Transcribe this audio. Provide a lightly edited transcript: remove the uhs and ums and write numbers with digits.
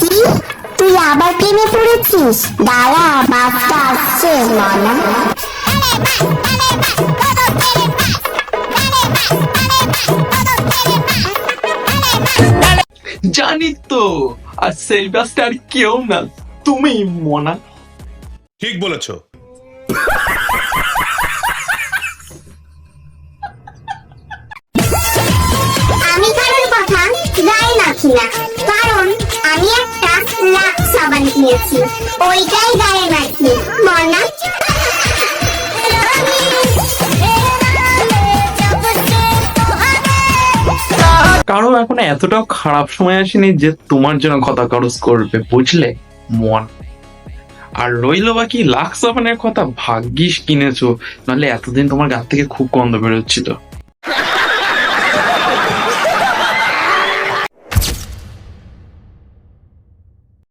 কি, তুই আবার প্রেমে পড়েছিস? দাঁড়া, বাসটা আসছে মনা। জানি তো, আর সেই বাসটা আর কেউ না, তুমি মনা। ঠিক বলেছো। আমি কারোর কথা গায়ে রাখি না, কারণ আমি একটা লাক্স সাবান কিনেছি, ওইটাই গায়ে রাখি মনা। কারো এখন এতটাও খারাপ সময় আসেনি যে তোমার জন্য কথা খরচ করবে, বুঝলে মন। আর রইলো বাকি লাক্স সাবানের কথা, ভাগ্যিস কিনেছো, নাহলে এতদিন তোমার গা থেকে খুব গন্ধ বেরোচ্ছিল।